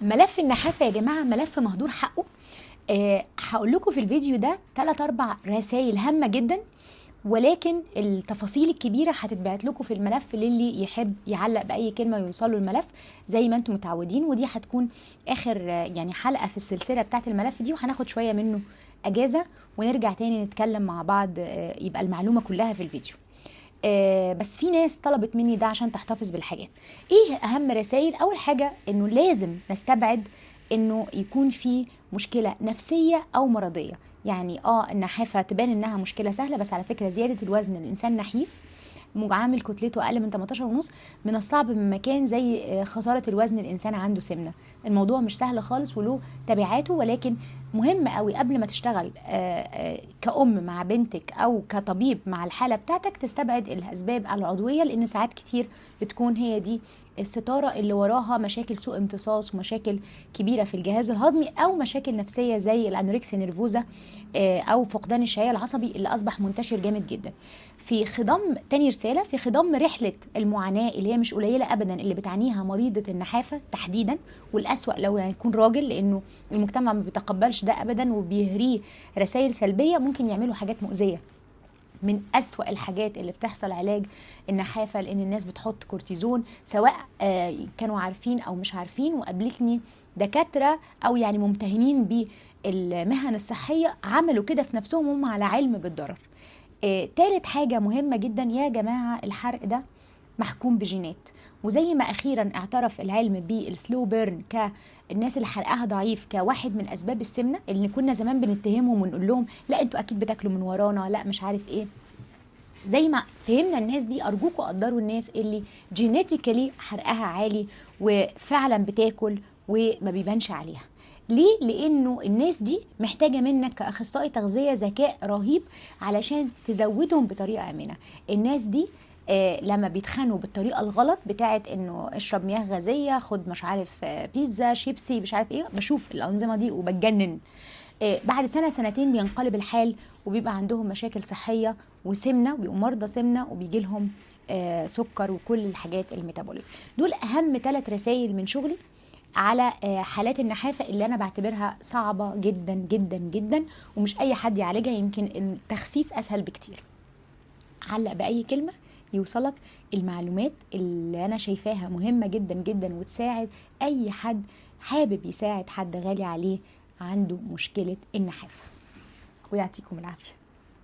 ملف النحافة يا جماعة ملف مهدور حقه. هقول لكم في الفيديو ده 3-4 رسائل هامة جدا، ولكن التفاصيل الكبيرة هتتبعت لكم في الملف للي يحب يعلق بأي كلمة يوصله الملف زي ما انتم متعودين. ودي هتكون آخر يعني حلقة في السلسلة بتاعت الملف دي، وهناخد شوية منه أجازة ونرجع تاني نتكلم مع بعض، يبقى المعلومة كلها في الفيديو. بس في ناس طلبت مني ده عشان تحتفظ بالحاجات. ايه اهم رسائل؟ اول حاجة انه لازم نستبعد انه يكون في مشكلة نفسية او مرضية. يعني النحافة تبان انها مشكلة سهلة، بس على فكرة زيادة الوزن الانسان نحيف معامل كتلته اقل من 18 ونص، من الصعب من مكان زي خسارة الوزن الانسان عنده سمنة. الموضوع مش سهل خالص وله تبعاته، ولكن مهم قوي قبل ما تشتغل كأم مع بنتك او كطبيب مع الحالة بتاعتك تستبعد الاسباب العضوية، لان ساعات كتير بتكون هي دي الستارة اللي وراها مشاكل سوء امتصاص ومشاكل كبيرة في الجهاز الهضمي، او مشاكل نفسية زي الانوركسيا نيرفوزا او فقدان الشهية العصبي اللي اصبح منتشر جامد جدا. في خضم تاني رسالة، في خضم رحلة المعاناة اللي هي مش قليلة ابدا اللي بتعنيها مريضة النحافة تحديدا، والاسوأ لو يكون راجل، لانه المجتمع ما بيتقبلش ده ابدا وبيهريه رسائل سلبية ممكن يعملوا حاجات مؤذية. من أسوأ الحاجات اللي بتحصل علاج النحافة، لأن الناس بتحط كورتيزون، سواء كانوا عارفين أو مش عارفين. وقابلتني دكاترة أو يعني ممتهنين بالمهن الصحية عملوا كده في نفسهم هم على علم بالضرر. تالت حاجة مهمة جدا يا جماعة، الحرق ده محكوم بجينات، وزي ما أخيرا اعترف العلم بالسلو بيرن كالناس اللي حرقها ضعيف كواحد من أسباب السمنة، اللي كنا زمان بنتهمهم ونقول لهم لا انتوا أكيد بتاكلوا من ورانا، لا مش عارف ايه. زي ما فهمنا الناس دي، أرجوكوا قدروا الناس اللي جينيتيكالي حرقها عالي وفعلا بتاكل وما بيبانش عليها. ليه؟ لأنه الناس دي محتاجة منك كأخصائي تغذية ذكاء رهيب علشان تزودهم بطريقة آمنة. الناس دي لما بيتخانوا بالطريقة الغلط بتاعت انه اشرب مياه غازية، خد مش عارف بيتزا شيبسي مش عارف ايه، بشوف الأنظمة دي وبتجنن. بعد سنة سنتين بينقلب الحال وبيبقى عندهم مشاكل صحية وسمنة، وبيبقوا مرضى سمنة وبيجي لهم سكر وكل الحاجات الميتابولية. دول أهم 3 رسائل من شغلي على حالات النحافة اللي أنا بعتبرها صعبة جدا جدا جدا، ومش أي حد يعالجها، يمكن التخسيس أسهل بكتير. علق بأي كلمة يوصلك المعلومات اللي أنا شايفاها مهمة جدا جدا وتساعد أي حد حابب يساعد حد غالي عليه عنده مشكلة النحافة. ويعطيكم العافية.